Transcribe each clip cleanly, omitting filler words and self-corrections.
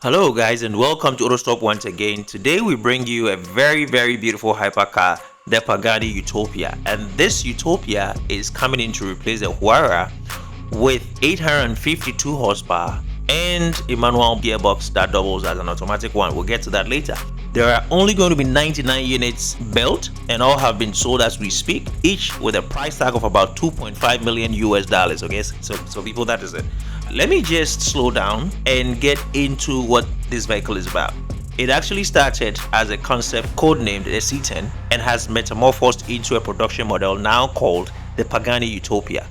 Hello guys and welcome to Autostop once again. Today we bring you a very beautiful hypercar, the Pagani Utopia, and this Utopia is coming in to replace the Huayra with 852 horsepower and a manual gearbox that doubles as an automatic one. We'll get to that later. There are only going to be 99 units built and all have been sold as we speak, each with a price tag of about 2.5 million US dollars. Okay, so people, that is it. Let me just slow down and get into what this vehicle is about. It actually started as a concept codenamed the C10 and has metamorphosed into a production model now called the Pagani Utopia.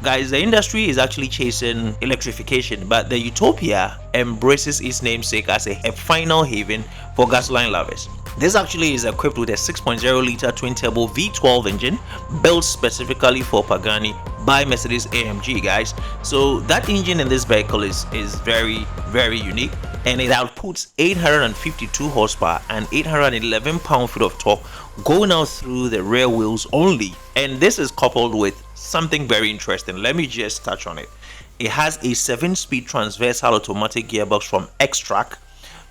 Guys, the industry is actually chasing electrification, but the Utopia embraces its namesake as a final haven for gasoline lovers. This actually is equipped with a 6.0 liter twin turbo V12 engine built specifically for Pagani by Mercedes-AMG, guys. So that engine in this vehicle is very unique, and it outputs 852 horsepower and 811 pound-feet of torque going out through the rear wheels only. And this is coupled with something very interesting. Let me just touch on it. It has a 7-speed transversal automatic gearbox from X-Track.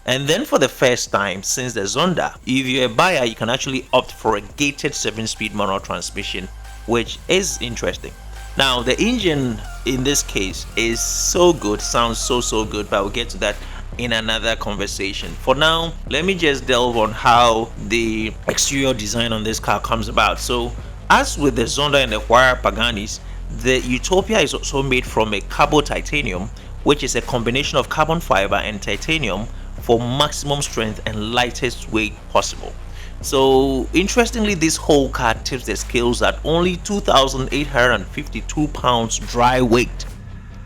And then for the first time since the Zonda, if you're a buyer, you can actually opt for a gated 7-speed manual transmission, which is interesting. Now the engine in this case is so good, sounds so good, but we'll get to that in another conversation. For now, let me just delve on how the exterior design on this car comes about. So as with the Zonda and the Huayra Paganis, the Utopia is also made from a carbon titanium, which is a combination of carbon fiber and titanium for maximum strength and lightest weight possible. So interestingly, this whole car tips the scales at only 2,852 pounds dry weight.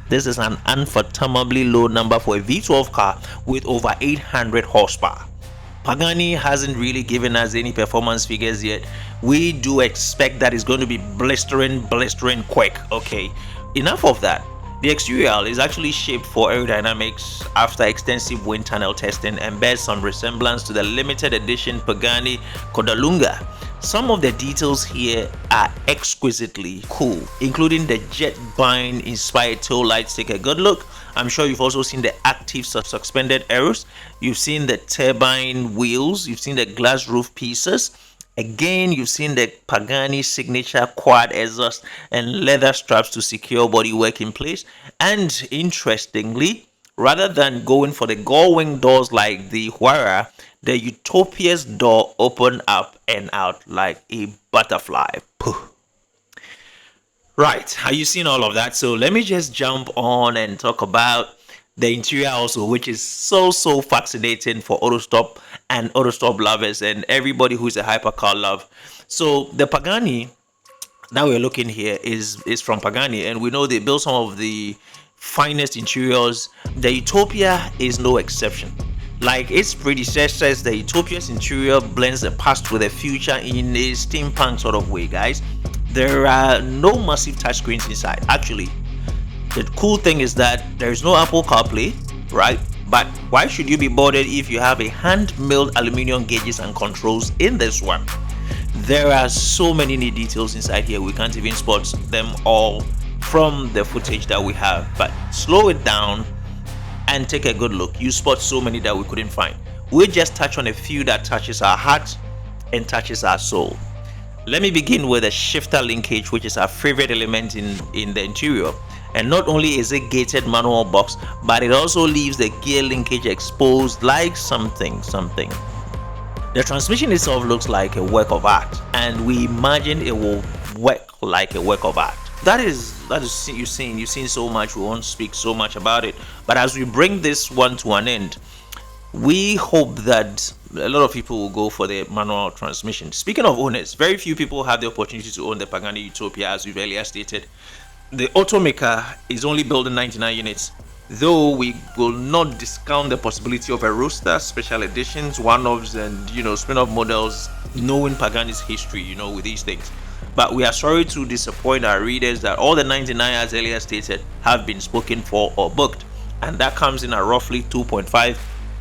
This is an unfathomably low number for a V12 car with over 800 horsepower. Pagani hasn't really given us any performance figures yet. We do expect that it's going to be blistering quick. Okay, enough of that. The exterior is actually shaped for aerodynamics after extensive wind tunnel testing and bears some resemblance to the limited edition Pagani Codalunga. Some of the details here are exquisitely cool, including the jet bind inspired tail lights. Take a good look. I'm sure you've also seen the active suspended arrows. You've seen the turbine wheels. You've seen the glass roof pieces. Again, you've seen the Pagani signature quad exhaust and leather straps to secure bodywork in place. And interestingly, rather than going for the gull-wing doors like the Huayra, the Utopia's door opened up and out like a butterfly. Pooh. Right, are you seeing all of that? So let me just jump on and talk about the interior also, which is so fascinating for Autostop and Autostop lovers and everybody who's a hypercar love. So the Pagani that we're looking here is from Pagani, and we know they build some of the finest interiors. The Utopia is no exception. Like its predecessors, the Utopia's interior blends the past with the future in a steampunk sort of way, guys. There are no massive touchscreens inside. Actually, the cool thing is that there is no Apple CarPlay, right? But why should you be bothered if you have a hand-milled aluminum gauges and controls in this one? There are so many neat details inside here, we can't even spot them all from the footage that we have. But slow it down and take a good look. You spot so many that we couldn't find. We'll just touch on a few that touches our heart and touches our soul. Let me begin with a shifter linkage, which is our favorite element in the interior. And not only is it gated manual box, but it also leaves the gear linkage exposed like something. The transmission itself looks like a work of art, and we imagine it will work like a work of art. That is you've seen so much. We won't speak so much about it, but as we bring this one to an end, we hope that a lot of people will go for the manual transmission. Speaking of owners, very few people have the opportunity to own the Pagani Utopia, as we've earlier stated. The automaker is only building 99 units, though we will not discount the possibility of a roadster, special editions, one-offs, and spin-off models, knowing Pagani's history, with these things. But we are sorry to disappoint our readers that all the 99, as earlier stated, have been spoken for or booked, and that comes in at roughly 2.5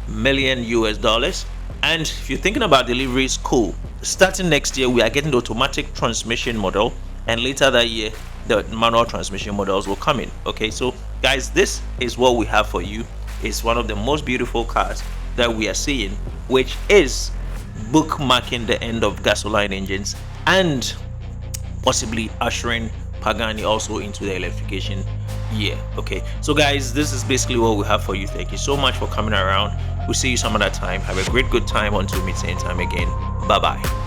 million US dollars. And if you're thinking about deliveries, cool. Starting next year, we are getting the automatic transmission model, and later that year the manual transmission models will come in. Okay, so guys, this is what we have for you. is one of the most beautiful cars that we are seeing, which is bookmarking the end of gasoline engines and possibly ushering Pagani also into the electrification year. Okay, so guys, this is basically what we have for you. Thank you so much for coming around. We'll see you some other time. Have a great good time until we meet same time again. Bye bye.